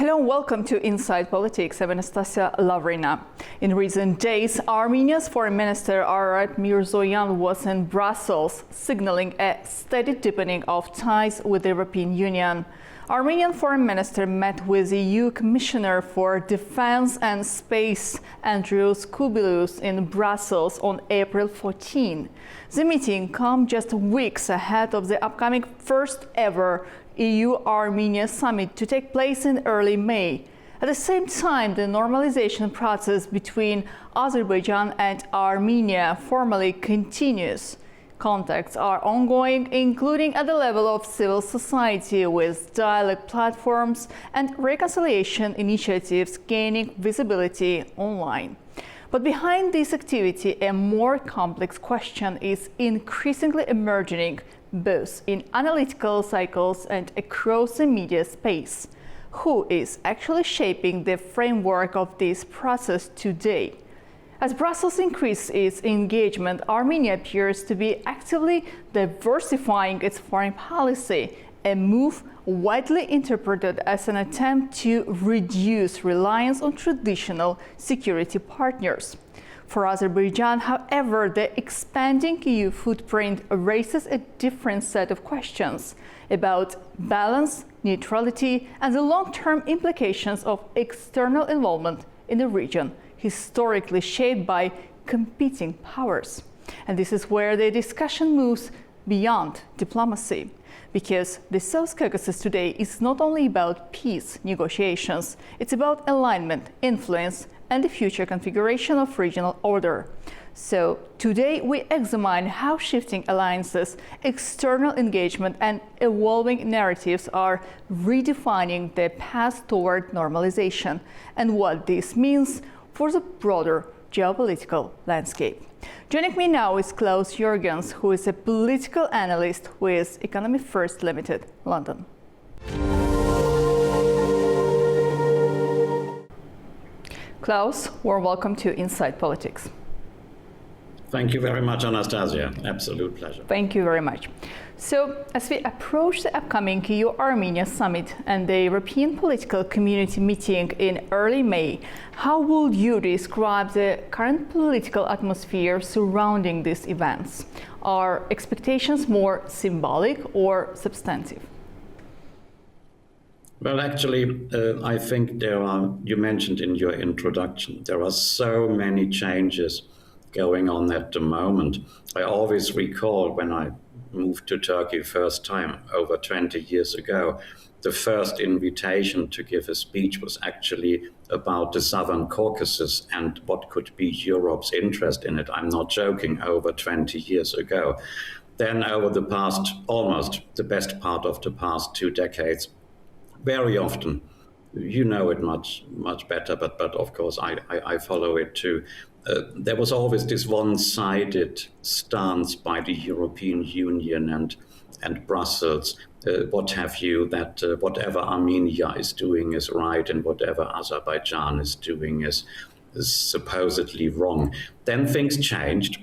Hello and welcome to Inside Politics. I'm Anastasiya Lavrina. In recent days, Armenia's Foreign Minister Ararat Mirzoyan was in Brussels, signaling a steady deepening of ties with the European Union. Armenian Foreign Minister met with EU Commissioner for Defense and Space Andrius Kubilius in Brussels on April 14. The meeting comes just weeks ahead of the upcoming first ever EU-Armenia summit to take place in early May. At the same time, the normalization process between Azerbaijan and Armenia formally continues. Contacts are ongoing, including at the level of civil society, with dialogue platforms and reconciliation initiatives gaining visibility online. But behind this activity, a more complex question is increasingly emerging, both in analytical cycles and across the media space. Who is actually shaping the framework of this process today? As Brussels increases its engagement, Armenia appears to be actively diversifying its foreign policy, a move widely interpreted as an attempt to reduce reliance on traditional security partners. For Azerbaijan, however, the expanding EU footprint raises a different set of questions about balance, neutrality, and the long-term implications of external involvement in the region, historically shaped by competing powers. And this is where the discussion moves beyond diplomacy, because the South Caucasus today is not only about peace negotiations, it's about alignment, influence, and the future configuration of regional order. So today we examine how shifting alliances, external engagement, and evolving narratives are redefining the path toward normalization, and what this means for the broader geopolitical landscape. Joining me now is Klaus Jürgens, who is a political analyst with Economy First Limited, London. Klaus, warm welcome to Inside Politics. Thank you very much, Anastasia. Absolute pleasure. Thank you very much. So, as we approach the upcoming EU-Armenia summit and the European political community meeting in early May, how would you describe the current political atmosphere surrounding these events? Are expectations more symbolic or substantive? Well, actually, I think you mentioned in your introduction, there are so many changes going on at the moment. I always recall when I moved to Turkey first time over 20 years ago, the first invitation to give a speech was actually about the Southern Caucasus and what could be Europe's interest in it. I'm not joking, over 20 years ago. Then over the past, almost the best part of the past 2 decades, very often, you know it much better, but of course I follow it too. There was always this one-sided stance by the European Union and Brussels, what have you, that whatever Armenia is doing is right and whatever Azerbaijan is doing is supposedly wrong. Then things changed.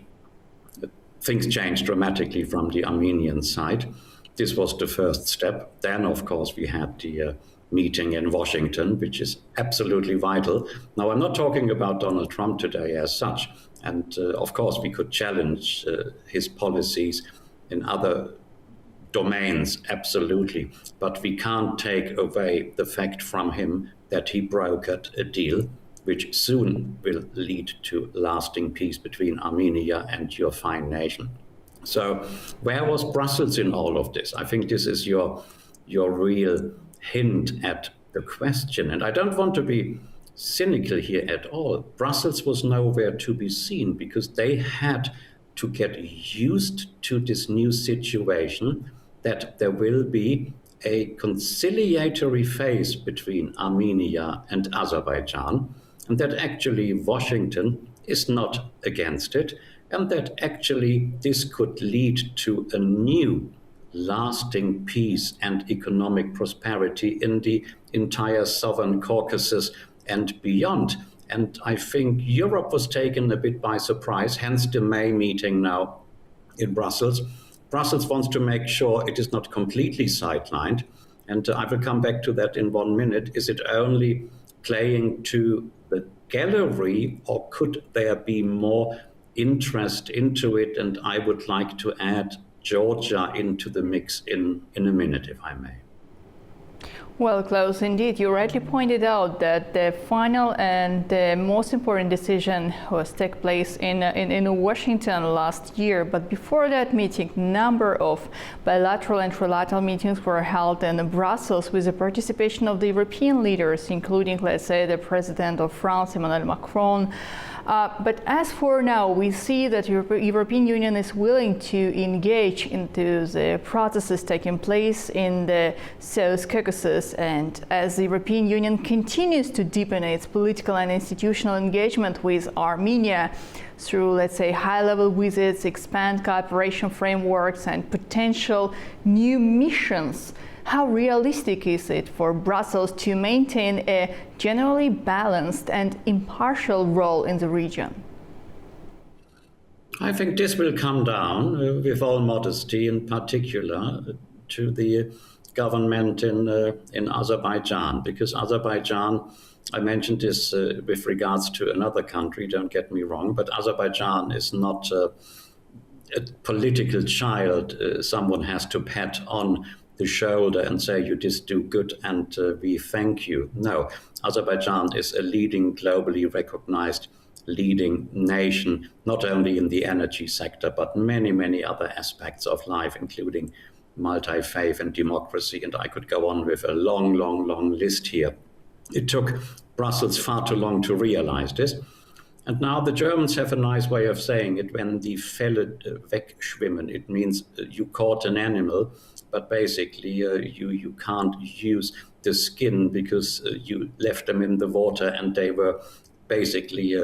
Things changed dramatically from the Armenian side. This was the first step. Then, of course, we had the meeting in Washington, which is absolutely vital. Now, I'm not talking about Donald Trump today as such. And of course, we could challenge his policies in other domains, absolutely. But we can't take away the fact from him that he brokered a deal which soon will lead to lasting peace between Armenia and your fine nation. So where was Brussels in all of this? I think this is your real hint at the question. And I don't want to be cynical here at all. Brussels was nowhere to be seen because they had to get used to this new situation that there will be a conciliatory phase between Armenia and Azerbaijan, and that actually Washington is not against it, and that actually this could lead to a new lasting peace and economic prosperity in the entire Southern Caucasus and beyond. And I think Europe was taken a bit by surprise, hence the May meeting now in Brussels. Brussels wants to make sure it is not completely sidelined. And I will come back to that in 1 minute. Is it only playing to the gallery, or could there be more interest into it? And I would like to add Georgia into the mix in a minute, if I may. Well, Klaus, indeed, you rightly pointed out that the final and the most important decision was take place in Washington last year. But before that meeting, number of bilateral and trilateral meetings were held in Brussels with the participation of the European leaders, including, let's say, the President of France, Emmanuel Macron. But as for now, we see that the European Union is willing to engage into the processes taking place in the South Caucasus. And as the European Union continues to deepen its political and institutional engagement with Armenia through, let's say, high-level visits, expand cooperation frameworks, and potential new missions, how realistic is it for Brussels to maintain a generally balanced and impartial role in the region? I think this will come down, with all modesty, in particular to the government in Azerbaijan, because Azerbaijan, I mentioned this with regards to another country, don't get me wrong, but Azerbaijan is not a political child someone has to pat on the shoulder and say, you just do good and we thank you. No, Azerbaijan is a leading, globally recognized leading nation, not only in the energy sector, but many, many other aspects of life, including multi-faith and democracy. And I could go on with a long, long, long list here. It took Brussels far too long to realize this. And now the Germans have a nice way of saying it, when die Felle wegschwimmen. It means you caught an animal, but basically you can't use the skin because you left them in the water and they were basically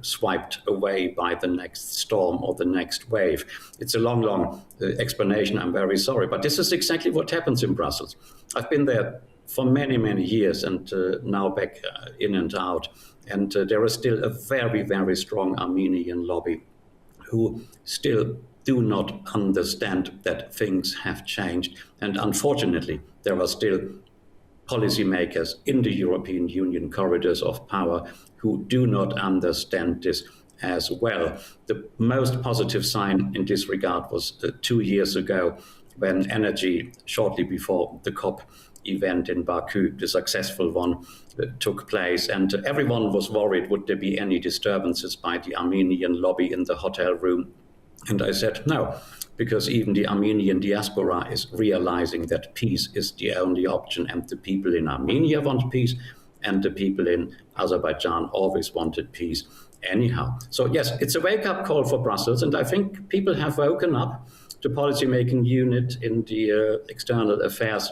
swiped away by the next storm or the next wave. It's a long, long explanation. I'm very sorry. But this is exactly what happens in Brussels. I've been there for many, many years and now back in and out. And there is still a very, very strong Armenian lobby who still do not understand that things have changed. And unfortunately, there are still policymakers in the European Union corridors of power who do not understand this as well. The most positive sign in this regard was 2 years ago when energy, shortly before the COP event in Baku, the successful one, took place. And everyone was worried, would there be any disturbances by the Armenian lobby in the hotel room? And I said, no, because even the Armenian diaspora is realizing that peace is the only option, and the people in Armenia want peace, and the people in Azerbaijan always wanted peace anyhow. So yes, it's a wake-up call for Brussels, and I think people have woken up. The policymaking unit in the External Affairs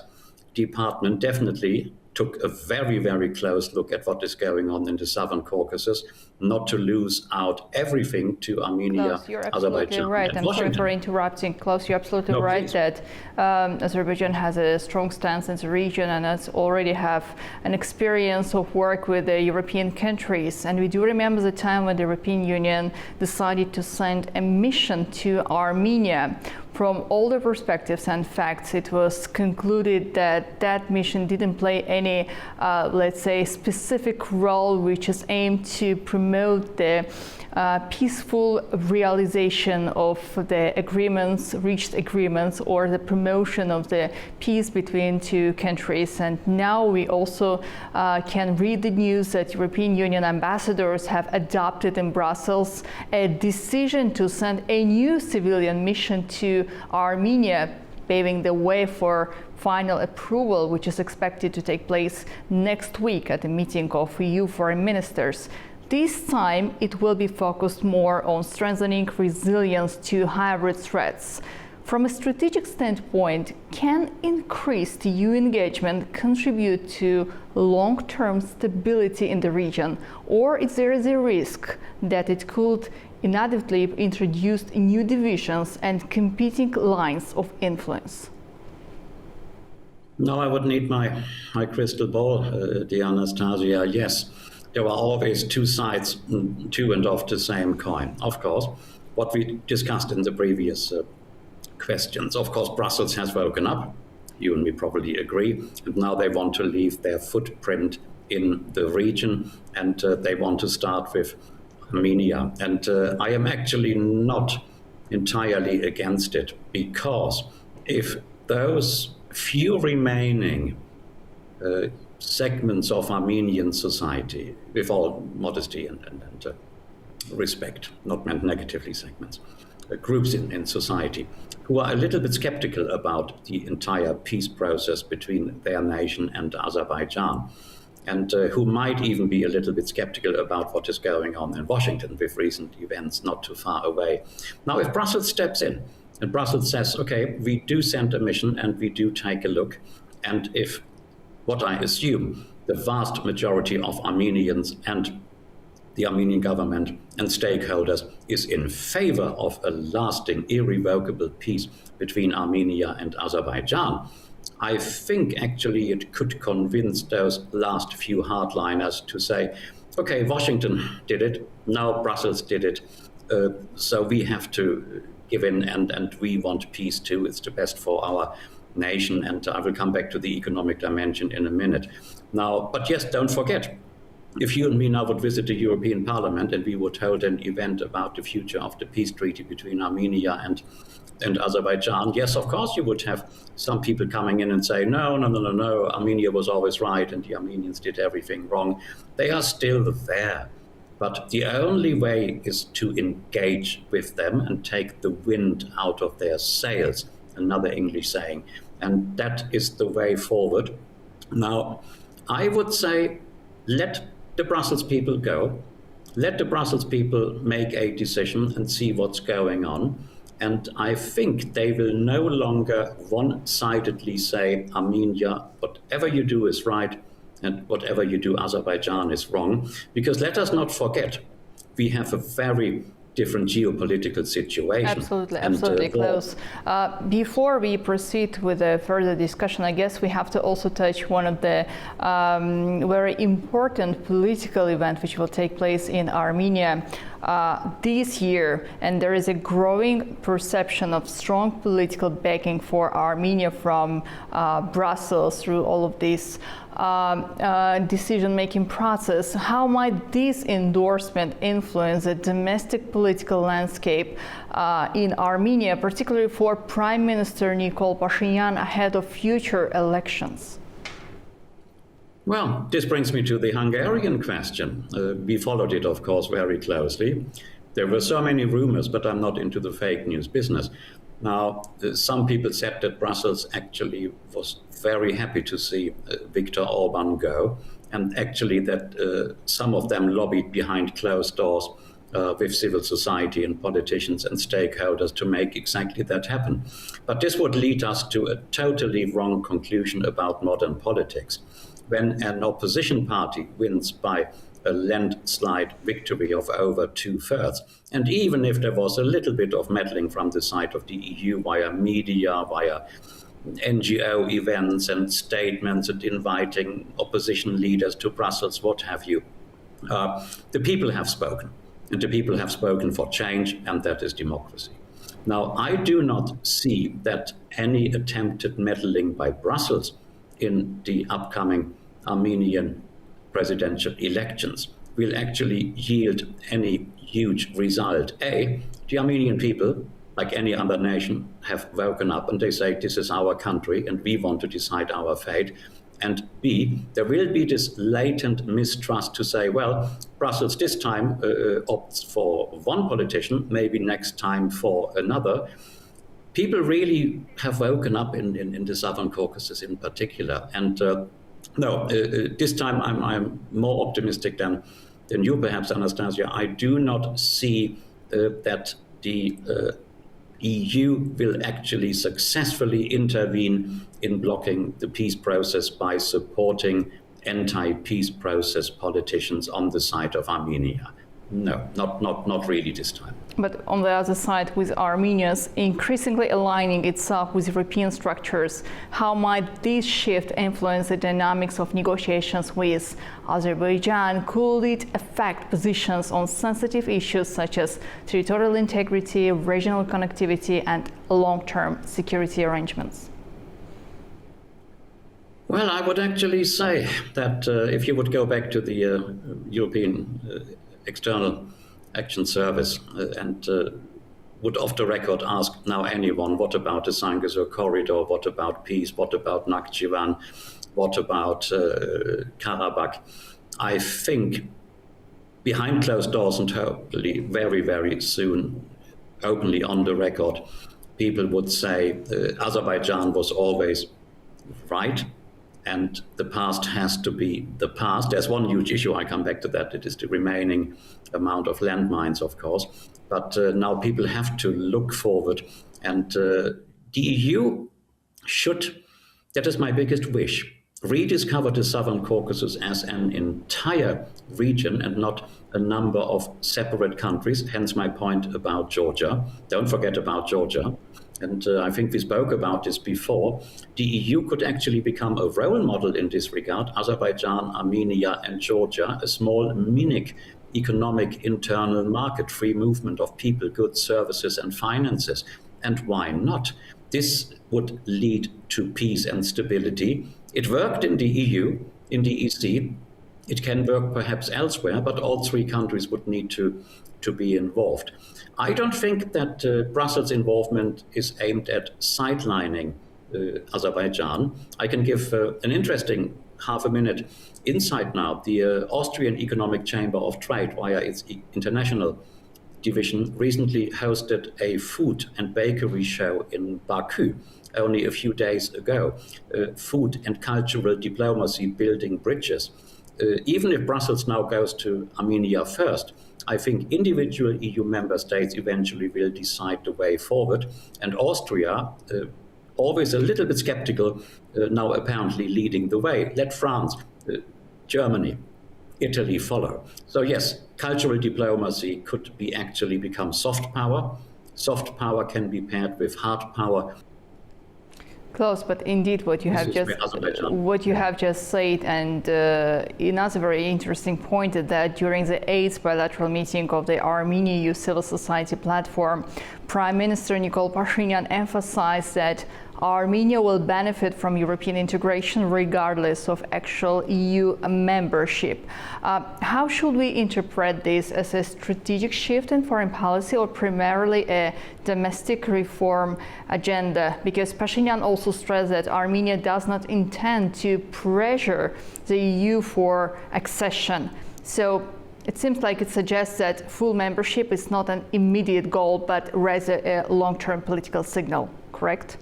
Department definitely took a very, very close look at what is going on in the Southern Caucasus, not to lose out everything to Armenia, Klaus, you're absolutely Azerbaijan, right. and I'm Washington. sorry for interrupting. Klaus, you're absolutely No, right please. that Azerbaijan has a strong stance in the region and has already have an experience of work with the European countries. And we do remember the time when the European Union decided to send a mission to Armenia. From all the perspectives and facts, it was concluded that that mission didn't play any, let's say, specific role which is aimed to promote the peaceful realization of the agreements, reached agreements, or the promotion of the peace between two countries. And now we also can read the news that European Union ambassadors have adopted in Brussels a decision to send a new civilian mission to Armenia, paving the way for final approval, which is expected to take place next week at a meeting of EU foreign ministers. This time, it will be focused more on strengthening resilience to hybrid threats. From a strategic standpoint, can increased EU engagement contribute to long-term stability in the region, or is there a risk that it could inevitably introduce new divisions and competing lines of influence? No, I would need my crystal ball, dear Anastasia. Yes, there are always two sides to and of the same coin. Of course, what we discussed in the previous questions. Of course, Brussels has woken up. You and me probably agree. And now they want to leave their footprint in the region, and they want to start with Armenia. And I am actually not entirely against it, because if those few remaining segments of Armenian society, with all modesty and respect, not meant negatively, segments, groups in society, who are a little bit skeptical about the entire peace process between their nation and Azerbaijan, and who might even be a little bit skeptical about what is going on in Washington with recent events not too far away. Now, if Brussels steps in and Brussels says, okay, we do send a mission and we do take a look, and if, what I assume, the vast majority of Armenians and the Armenian government and stakeholders is in favor of a lasting, irrevocable peace between Armenia and Azerbaijan, I think actually it could convince those last few hardliners to say, okay, Washington did it, now Brussels did it, so we have to give in, and we want peace too. It's the best for our nation, and I will come back to the economic dimension in a minute. Now, but yes, don't forget, if you and me now would visit the European Parliament and we would hold an event about the future of the peace treaty between Armenia and Azerbaijan, yes, of course, you would have some people coming in and say, no, Armenia was always right and the Armenians did everything wrong. They are still there. But the only way is to engage with them and take the wind out of their sails, another English saying, and that is the way forward. Now, I would say, let the Brussels people go, let the Brussels people make a decision and see what's going on. And I think they will no longer one-sidedly say, Armenia, whatever you do is right, and whatever you do, Azerbaijan is wrong. Because let us not forget, we have a very different geopolitical situation. Absolutely, Klaus. Before we proceed with a further discussion, I guess we have to also touch one of the very important political events which will take place in Armenia this year, and there is a growing perception of strong political backing for Armenia from Brussels through all of this decision-making process. How might this endorsement influence the domestic political landscape in Armenia, particularly for Prime Minister Nikol Pashinyan ahead of future elections? Well, this brings me to the Hungarian question. We followed it, of course, very closely. There were so many rumors, but I'm not into the fake news business. Now, some people said that Brussels actually was very happy to see Viktor Orban go, and actually that some of them lobbied behind closed doors with civil society and politicians and stakeholders to make exactly that happen. But this would lead us to a totally wrong conclusion about modern politics. When an opposition party wins by a landslide victory of over 2/3, and even if there was a little bit of meddling from the side of the EU via media, via NGO events and statements and inviting opposition leaders to Brussels, what have you, the people have spoken, and the people have spoken for change, and that is democracy. Now, I do not see that any attempted meddling by Brussels in the upcoming Armenian presidential elections will actually yield any huge result. A, the Armenian people, like any other nation, have woken up and they say, this is our country and we want to decide our fate. And B, there will be this latent mistrust to say, well, Brussels this time opts for one politician, maybe next time for another. People really have woken up in the Southern Caucasus in particular. And this time I'm more optimistic than you, perhaps, Anastasiya. I do not see that the EU will actually successfully intervene in blocking the peace process by supporting anti-peace process politicians on the side of Armenia. No, not really this time. But on the other side, with Armenia increasingly aligning itself with European structures, how might this shift influence the dynamics of negotiations with Azerbaijan? Could it affect positions on sensitive issues such as territorial integrity, regional connectivity, and long-term security arrangements? Well, I would actually say that if you would go back to the European External Action Service and would off the record ask now anyone, what about the Sangazur corridor? What about peace? What about Nakhchivan? What about Karabakh? I think behind closed doors and hopefully very, very soon, openly on the record, people would say Azerbaijan was always right and the past has to be the past. There's one huge issue, I come back to that, it is the remaining amount of landmines, of course. But now people have to look forward, and the EU should, that is my biggest wish, rediscover the Southern Caucasus as an entire region and not a number of separate countries, hence my point about Georgia. Don't forget about Georgia. And I think we spoke about this before. The EU could actually become a role model in this regard. Azerbaijan, Armenia, and Georgia, a small, minic economic internal market, free movement of people, goods, services, and finances. And why not? This would lead to peace and stability. It worked in the EU, in the EC. It can work perhaps elsewhere, but all three countries would need to be involved. I don't think that Brussels' involvement is aimed at sidelining Azerbaijan. I can give an interesting half a minute insight now. The Austrian Economic Chamber of Trade, via its international division, recently hosted a food and bakery show in Baku only a few days ago. Food and cultural diplomacy building bridges. Even if Brussels now goes to Armenia first, I think individual EU member states eventually will decide the way forward. And Austria, always a little bit skeptical, now apparently leading the way. Let France, Germany, Italy follow. So yes, cultural diplomacy could be actually become soft power. Soft power can be paired with hard power. Close, but indeed what you have just said, and another very interesting point is that during the 8th bilateral meeting of the Armenia Civil Society Platform, Prime Minister Nikol Pashinyan emphasized that Armenia will benefit from European integration regardless of actual EU membership. How should we interpret this, as a strategic shift in foreign policy or primarily a domestic reform agenda? Because Pashinyan also stressed that Armenia does not intend to pressure the EU for accession. So it seems like it suggests that full membership is not an immediate goal, but rather a long-term political signal, correct?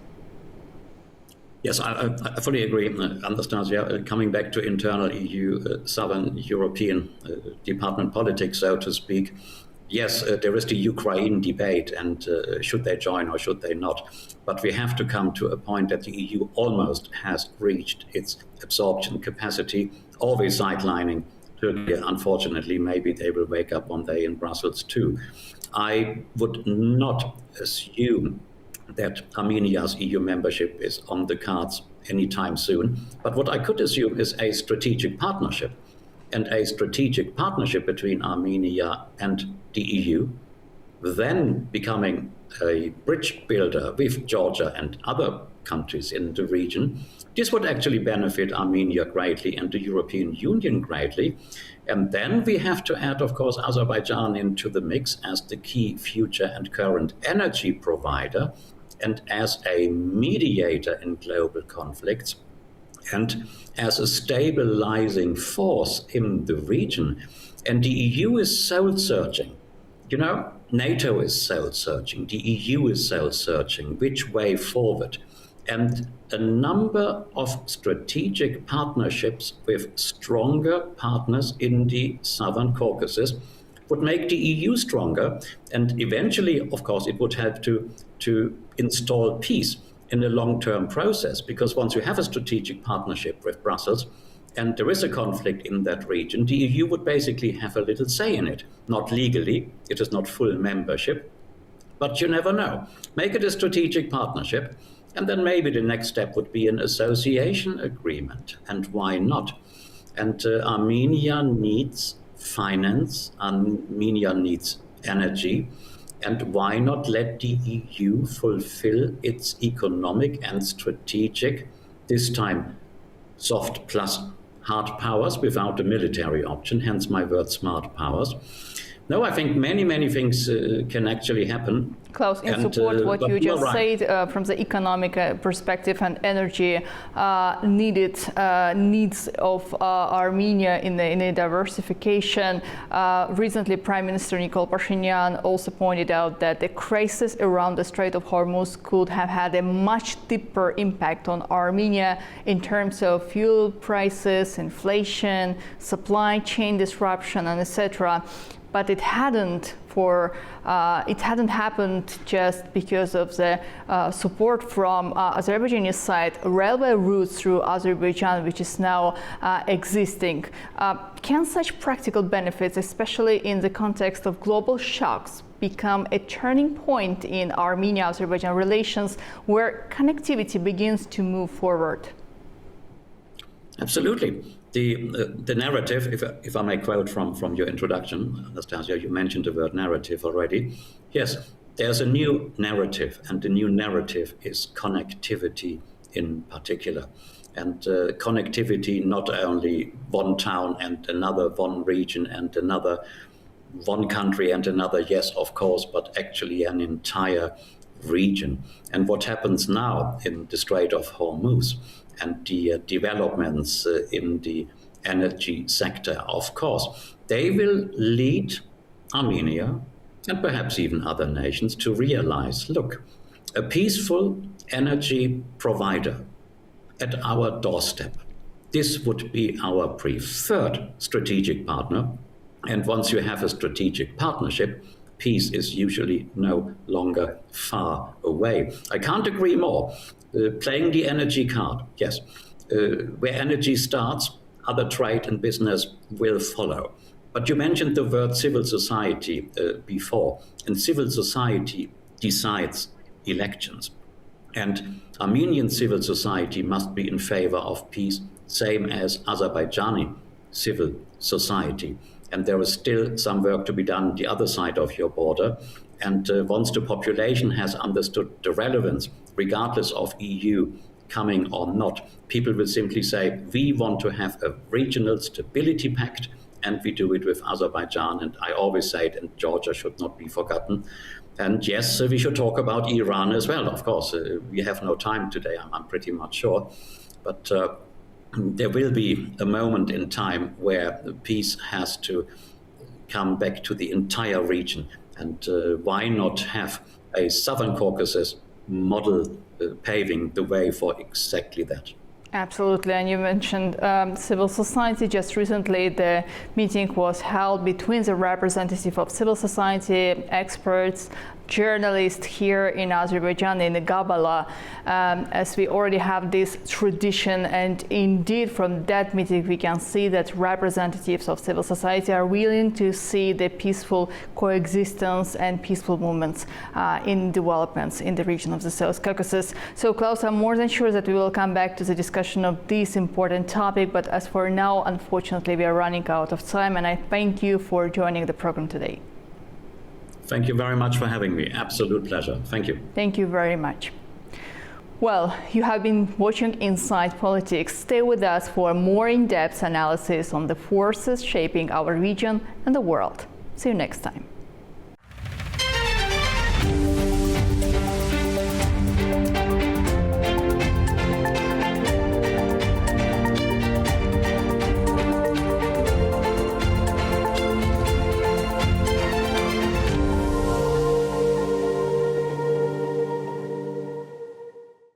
Yes, I fully agree, Anastasiya. Coming back to internal EU, Southern European department politics, so to speak, yes, there is the Ukraine debate, and should they join or should they not? But we have to come to a point that the EU almost has reached its absorption capacity, always sidelining Turkey. Unfortunately, maybe they will wake up one day in Brussels too. I would not assume that Armenia's EU membership is on the cards anytime soon. But what I could assume is a strategic partnership, and a strategic partnership between Armenia and the EU, then becoming a bridge builder with Georgia and other countries in the region. This would actually benefit Armenia greatly and the European Union greatly. And then we have to add, of course, Azerbaijan into the mix as the key future and current energy provider, and as a mediator in global conflicts, and as a stabilizing force in the region. And the EU is soul-searching. You know, NATO is soul-searching, the EU is soul-searching, which way forward? And a number of strategic partnerships with stronger partners in the Southern Caucasus would make the EU stronger, and eventually, of course, it would help to install peace in a long-term process, because once you have a strategic partnership with Brussels and there is a conflict in that region, the EU would basically have a little say in it. Not legally, it is not full membership, but you never know. Make it a strategic partnership, and then maybe the next step would be an association agreement, and why not? And Armenia needs finance, Armenia needs energy, and why not let the EU fulfill its economic and strategic, this time soft plus hard powers without a military option, hence my word smart powers. No, I think many things can actually happen. Klaus, in support what you just said from the economic perspective and energy needs of Armenia in the diversification. Recently, Prime Minister Nikol Pashinyan also pointed out that the crisis around the Strait of Hormuz could have had a much deeper impact on Armenia in terms of fuel prices, inflation, supply chain disruption, and etc. But it hadn't happened just because of the support from Azerbaijani side, railway routes through Azerbaijan, which is now existing. Can such practical benefits, especially in the context of global shocks, become a turning point in Armenia-Azerbaijan relations where connectivity begins to move forward? Absolutely. The narrative, if I may quote from your introduction, Anastasiya, you mentioned the word narrative already. Yes, there's a new narrative, and the new narrative is connectivity in particular. And connectivity, not only one town and another, one region and another, one country and another, yes, of course, but actually an entire region. And what happens now in the Strait of Hormuz and the developments in the energy sector, of course, they will lead Armenia and perhaps even other nations to realize, look, a peaceful energy provider at our doorstep, this would be our preferred strategic partner. And once you have a strategic partnership, peace is usually no longer far away. I can't agree more. Playing the energy card, yes. Where energy starts, other trade and business will follow. But you mentioned the word civil society before, and civil society decides elections. And Armenian civil society must be in favor of peace, same as Azerbaijani civil society. And there is still some work to be done on the other side of your border. And once the population has understood the relevance, regardless of EU coming or not, people will simply say, we want to have a regional stability pact, and we do it with Azerbaijan. And I always say it, and Georgia should not be forgotten. And yes, we should talk about Iran as well, of course. We have no time today, I'm pretty much sure. But there will be a moment in time where peace has to come back to the entire region. And why not have a Southern Caucasus model paving the way for exactly that? Absolutely, and you mentioned civil society. Just recently, the meeting was held between the representative of civil society, experts, journalists here in Azerbaijan, in Gabala, as we already have this tradition. And indeed, from that meeting, we can see that representatives of civil society are willing to see the peaceful coexistence and peaceful movements in developments in the region of the South Caucasus. So, Klaus, I'm more than sure that we will come back to the discussion of this important topic. But as for now, unfortunately, we are running out of time. And I thank you for joining the program today. Thank you very much for having me. Absolute pleasure. Thank you. Thank you very much. Well, you have been watching Inside Politics. Stay with us for more in-depth analysis on the forces shaping our region and the world. See you next time.